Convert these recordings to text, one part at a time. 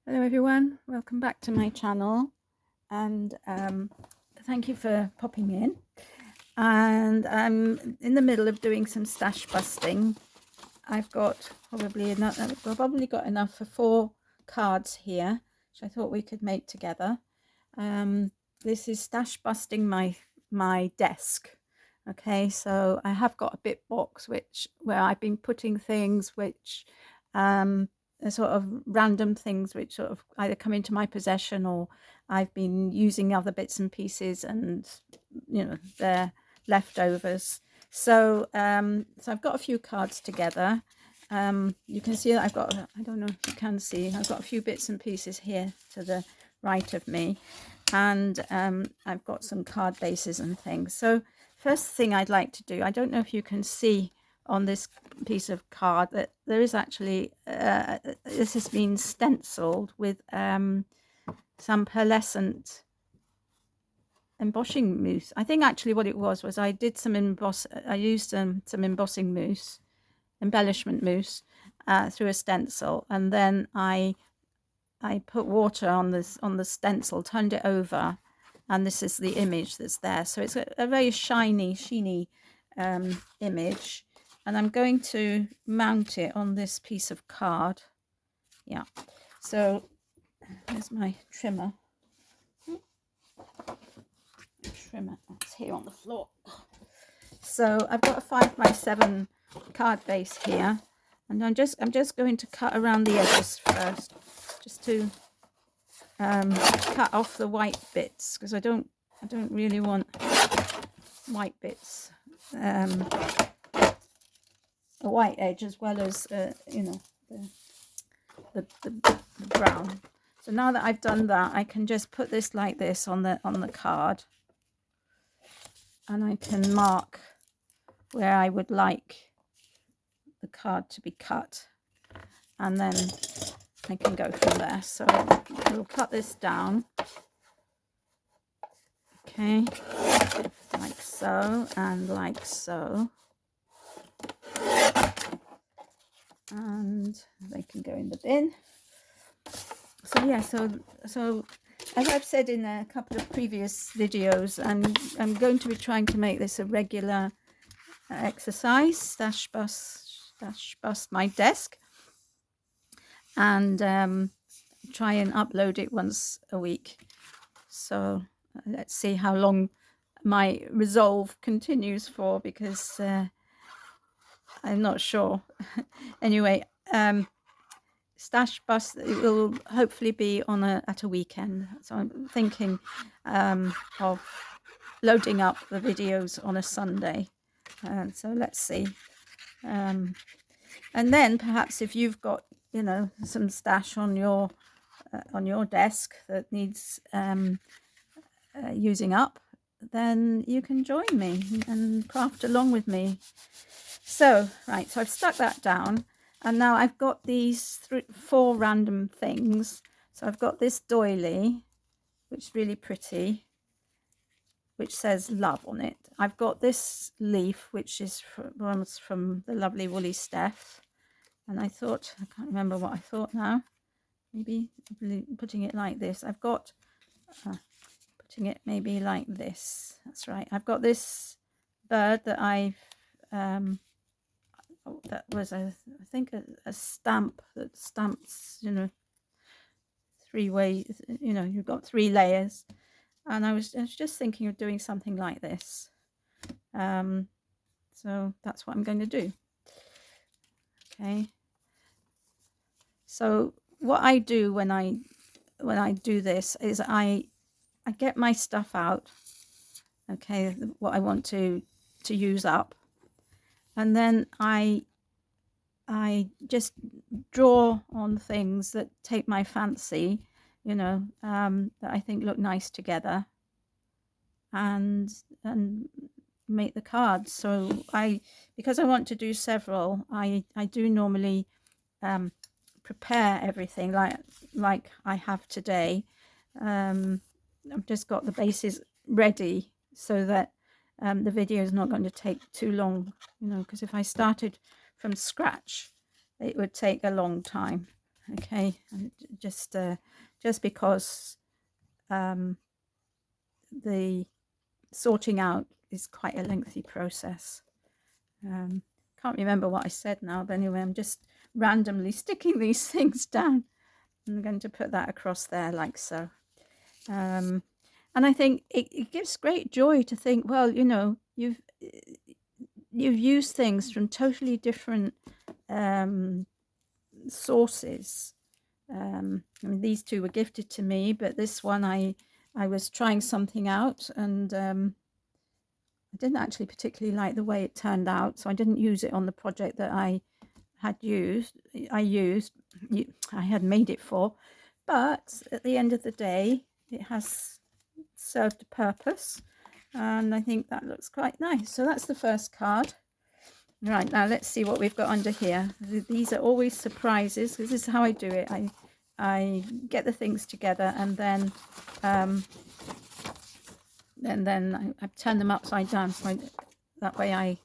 Hello everyone, welcome back to my channel, and thank you for popping in. And I'm in the middle of doing some stash busting. I've got probably got enough for 4 cards here, which I thought we could make together. This is stash busting my desk. Okay, so I have got a bit box where I've been putting things which sort of random things which sort of either come into my possession, or I've been using other bits and pieces, and they're leftovers. So so I've got a few cards together. You can see that I've got, I don't know if you can see, I've got a few bits and pieces here to the right of me, and I've got some card bases and things. So first thing I'd like to do, I don't know if you can see on this piece of card that there is actually this has been stenciled with some pearlescent embossing mousse. I think actually what it was I did some I used some embossing mousse, embellishment mousse, through a stencil, and then I put water on the stencil, turned it over, and this is the image that's there. So it's a very sheeny image, and I'm going to mount it on this piece of card. Yeah, so there's my trimmer. That's here on the floor. So I've got a 5x7 card base here, and I'm just going to cut around the edges first, just to cut off the white bits, because I don't really want white bits, a white edge as well as the brown. So now that I've done that, I can just put this like this on the card, and I can mark where I would like the card to be cut, and then I can go from there. So we'll cut this down, okay, like so and like so, and they can go in the bin. So yeah, so as I've said in a couple of previous videos, I'm going to be trying to make this a regular exercise, stash bust my desk, and try and upload it once a week. So let's see how long my resolve continues for, because I'm not sure. Anyway, stash bust, it will hopefully be on at a weekend, so I'm thinking of loading up the videos on a Sunday. So let's see, and then perhaps if you've got some stash on your desk that needs using up, then you can join me and craft along with me. So right, so I've stuck that down, and now I've got these 4 random things. So I've got this doily, which is really pretty, which says love on it. I've got this leaf, which is from the lovely Woolly Steph, and I thought, I can't remember what I thought now, maybe putting it like this. I've got putting it maybe like this. That's right. I've got this bird that I've that was I think a stamp that stamps 3 ways. You've got 3 layers, and I was just thinking of doing something like this. So that's what I'm going to do. Okay, so what I do when I do this is I get my stuff out, okay, what I want to use up, and then I just draw on things that take my fancy, that I think look nice together, and make the cards. So because I want to do several, I do normally prepare everything like I have today. I've just got the bases ready so that the video is not going to take too long, because if I started from scratch, it would take a long time. Okay, and just because the sorting out is quite a lengthy process. Can't remember what I said now, but anyway, I'm just randomly sticking these things down. I'm going to put that across there like so. And I think it gives great joy to think, well, you know, you've used things from totally different sources. I mean, these two were gifted to me, but this one I was trying something out, and I didn't actually particularly like the way it turned out, so I didn't use it on the project that I had I had made it for. But at the end of the day, it has served a purpose, and I think that looks quite nice. So that's the first card. Right, now let's see what we've got under here. These are always surprises, because this is how I do it. I get the things together, and then I turn them upside down, so that way I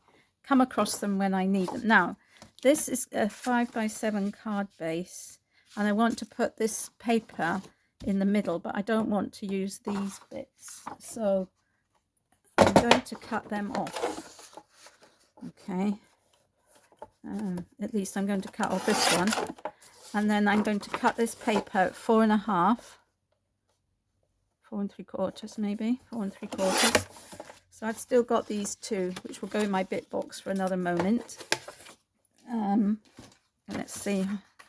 come across them when I need them. Now, this is a 5x7 card base, and I want to put this paper in the middle, but I don't want to use these bits, so I'm going to cut them off. Okay, at least I'm going to cut off this one, and then I'm going to cut this paper at 4.5, 4 3/4 maybe, 4 3/4. So I've still got these two, which will go in my bit box for another moment. Let's see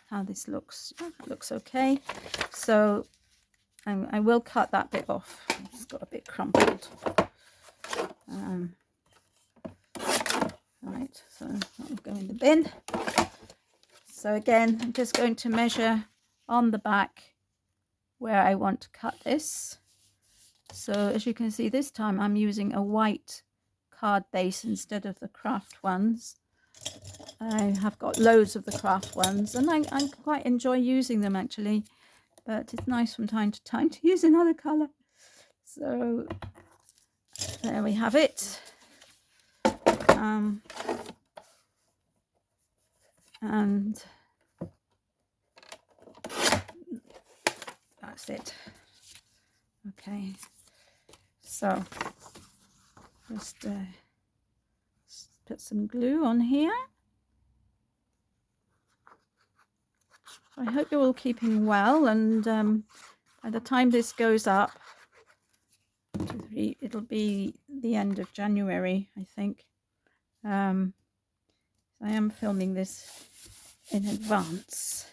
how this looks. Oh, that looks okay. So I will cut that bit off. It's got a bit crumpled. Right, so that will go in the bin. So again, I'm just going to measure on the back where I want to cut this. So as you can see, this time I'm using a white card base instead of the craft ones. I have got loads of the craft ones, and I quite enjoy using them actually, but it's nice from time to time to use another colour. So there we have it. And that's it. Okay, so just put some glue on here. I hope you're all keeping well, and by the time this goes up, it'll be the end of January, I think. I am filming this in advance.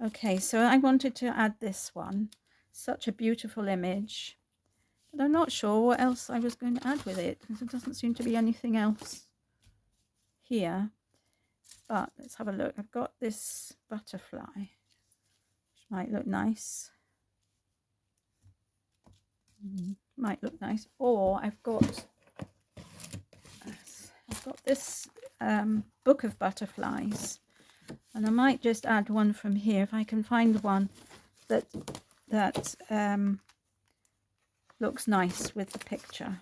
Okay, so I wanted to add this one. Such a beautiful image, but I'm not sure what else I was going to add with it, because there doesn't seem to be anything else here. But let's have a look. I've got this butterfly, which might look nice. Might look nice. Or I've got this book of butterflies, and I might just add one from here if I can find one that looks nice with the picture.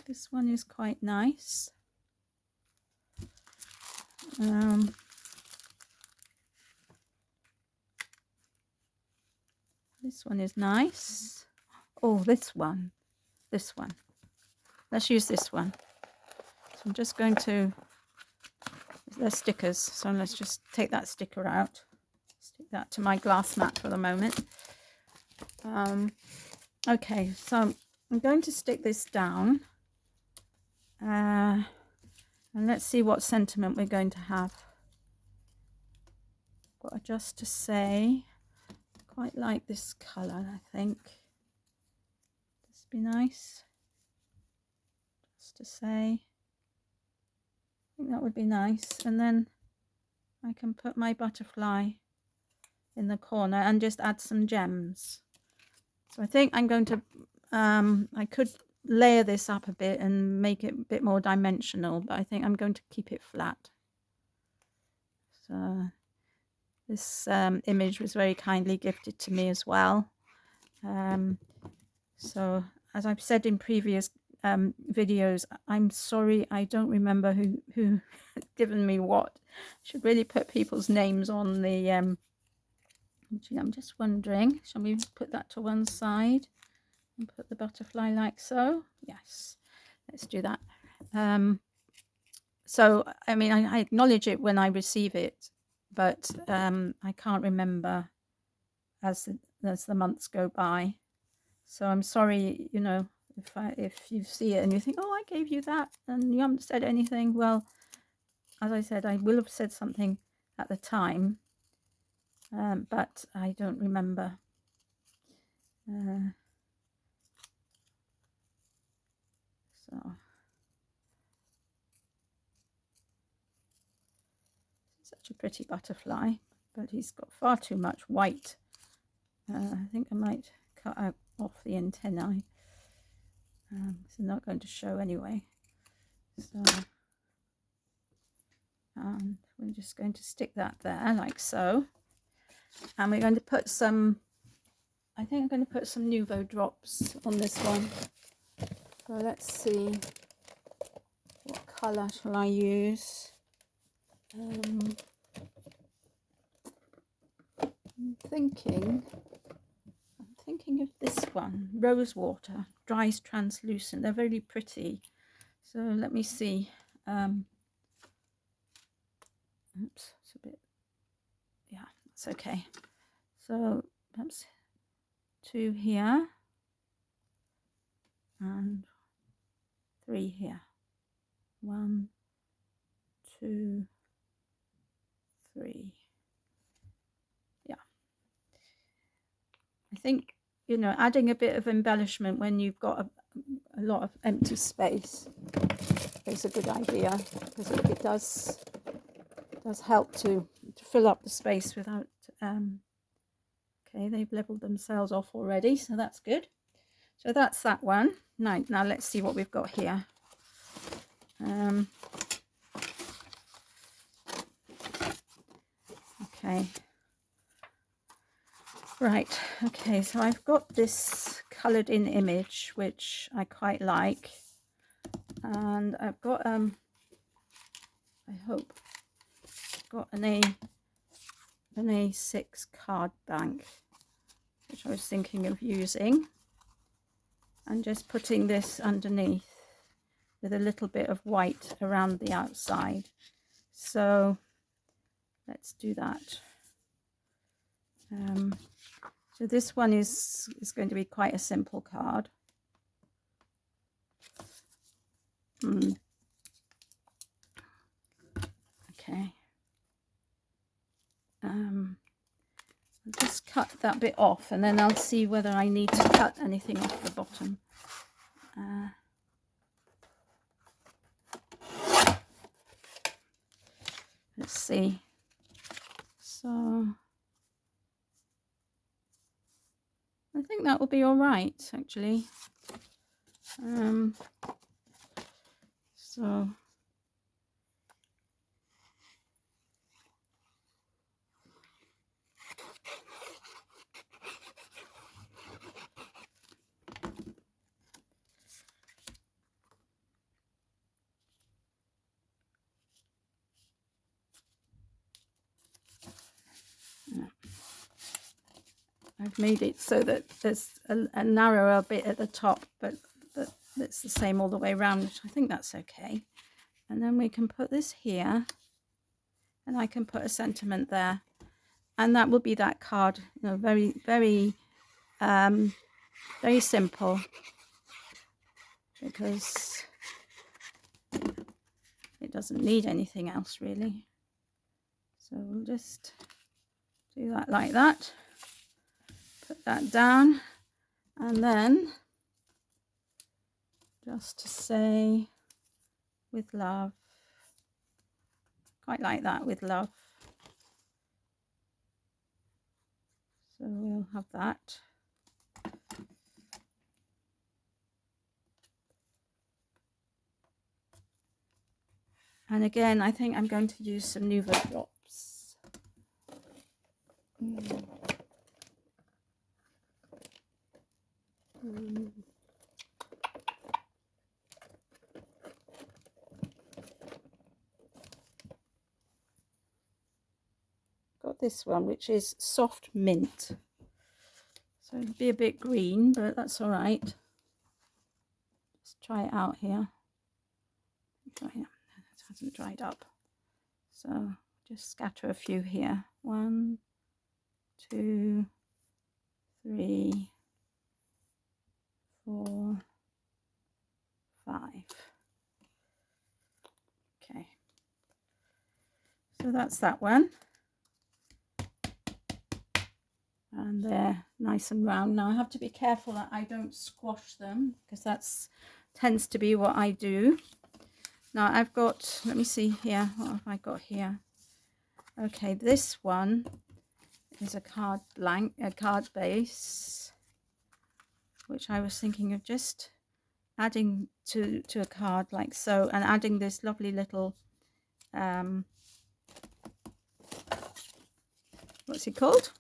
This one is quite nice. This one is nice. Oh, this one. Let's use this one. So I'm just going to, they're stickers, so let's just take that sticker out. Stick that to my glass mat for the moment. Okay, so I'm going to stick this down. And let's see what sentiment we're going to have. Got just to say, quite like this colour, I think. This would be nice. Just to say, I think that would be nice. And then I can put my butterfly in the corner and just add some gems. So I think I'm going to, I could layer this up a bit and make it a bit more dimensional, but I think I'm going to keep it flat. So this image was very kindly gifted to me as well. So as I've said in previous videos. I'm sorry, I don't remember who given me what. Should really put people's names on the actually, I'm just wondering, shall we put that to one side and put the butterfly like so? Yes, let's do that. So I mean, I acknowledge it when I receive it, but I can't remember as the months go by. So I'm sorry, you know, if you see it and you think, oh, I gave you that and you haven't said anything. Well, as I said, I will have said something at the time, but I don't remember. So such a pretty butterfly, but he's got far too much white. I think I might cut out off the antennae. It's not going to show anyway. So, and we're just going to stick that there like so. And we're going to put some, I think I'm going to put some Nuvo drops on this one. So let's see, what colour shall I use? I'm thinking of this one, Rose Water, dries translucent. They're very pretty. So let me see. Oops, it's a bit, yeah, it's okay. So perhaps 2 here and 3 here. 1, 2, 3. Yeah. I think, you know, adding a bit of embellishment when you've got a lot of empty space is a good idea, because it does help to fill up the space without okay, they've leveled themselves off already, so that's good. So that's that one. Now let's see what we've got here. Okay, right, okay, so I've got this coloured in image which I quite like, and I've got I hope got an A6 card bank, which I was thinking of using, and just putting this underneath with a little bit of white around the outside. So let's do that. So this one is going to be quite a simple card. Okay. I'll just cut that bit off, and then I'll see whether I need to cut anything off the bottom. Let's see. So I think that will be all right, actually. So I've made it so that there's a narrower bit at the top, but it's the same all the way around, which I think that's okay. And then we can put this here, and I can put a sentiment there, and that will be that card. You know, very, very, very simple, because it doesn't need anything else really. So we'll just do that like that. Put that down, and then just to say, with love, quite like that, with love. So we'll have that. And again, I think I'm going to use some Nuvo drops. this one, which is soft mint. So it'll be a bit green, but that's all right. Let's try it out here. Oh, yeah, it hasn't dried up. So just scatter a few here. 1, 2, 3, 4, 5. Okay. So that's that one. And they're nice and round. Now I have to be careful that I don't squash them, because that's tends to be what I do. Now I've got, let me see here, what have I got here? Okay, this one is a card base, which I was thinking of just adding to a card like so, and adding this lovely little what's it called?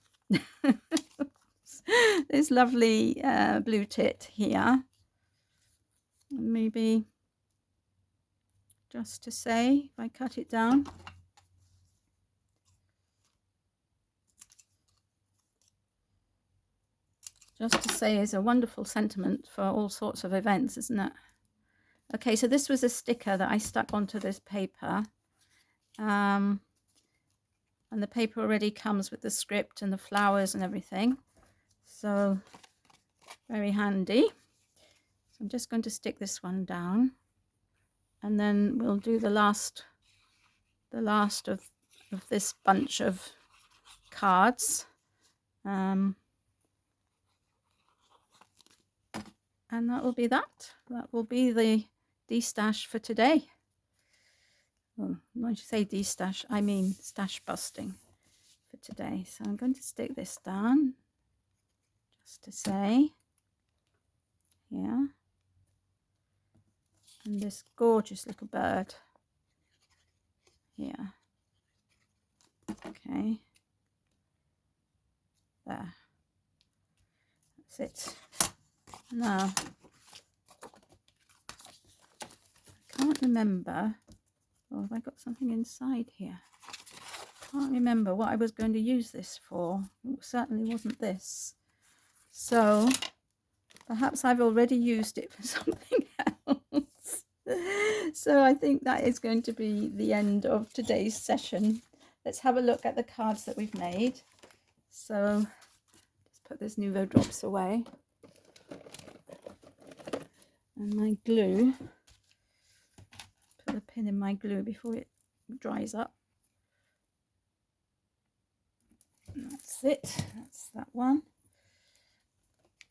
This lovely blue tit here. Maybe just to say, if I cut it down, just to say is a wonderful sentiment for all sorts of events, isn't it? Okay, so this was a sticker that I stuck onto this paper, and the paper already comes with the script and the flowers and everything, so very handy. So I'm just going to stick this one down, and then we'll do the last of this bunch of cards, and that will be that will be the de-stash for today. Well, when you say de-stash, I mean stash busting for today. So I'm going to stick this down just to say, yeah, and this gorgeous little bird here. Okay, there, that's it. Now I can't remember, oh, have I got something inside here? I can't remember what I was going to use this for. It certainly wasn't this, so perhaps I've already used it for something else. So I think that is going to be the end of today's session. Let's have a look at the cards that we've made. So just put this Nuvo Drops away, and my glue, put a pin in my glue before it dries up. And that's it, that's that one.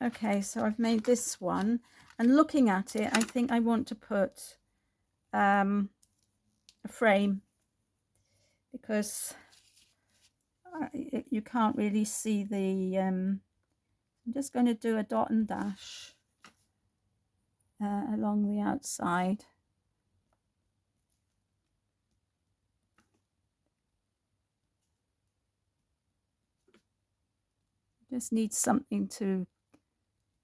Okay, so I've made this one, and looking at it, I think I want to put a frame, because you can't really see the I'm just going to do a dot and dash along the outside. Just need something to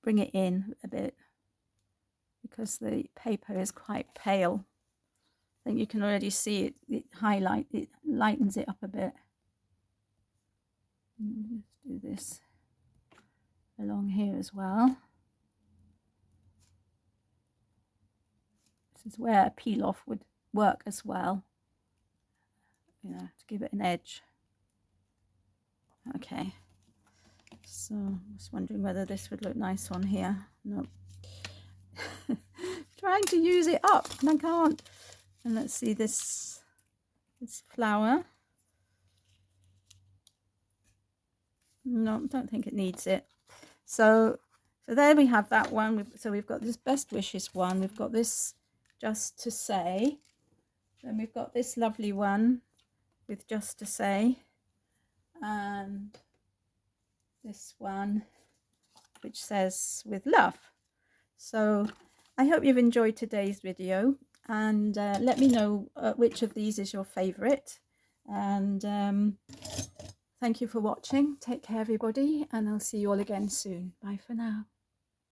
bring it in a bit, because the paper is quite pale. I think you can already see it lightens it up a bit. Let's do this along here as well. This is where a peel off would work as well, you know, to give it an edge. Okay, so I'm just wondering whether this would look nice on here. No. Trying to use it up and I can't. And let's see this flower. No, don't think it needs it. So there we have that one. So we've got this Best Wishes one. We've got this Just to Say. Then we've got this lovely one with Just to Say. And this one which says With Love. So I hope you've enjoyed today's video, and let me know which of these is your favorite. And thank you for watching. Take care, everybody, and I'll see you all again soon. Bye for now.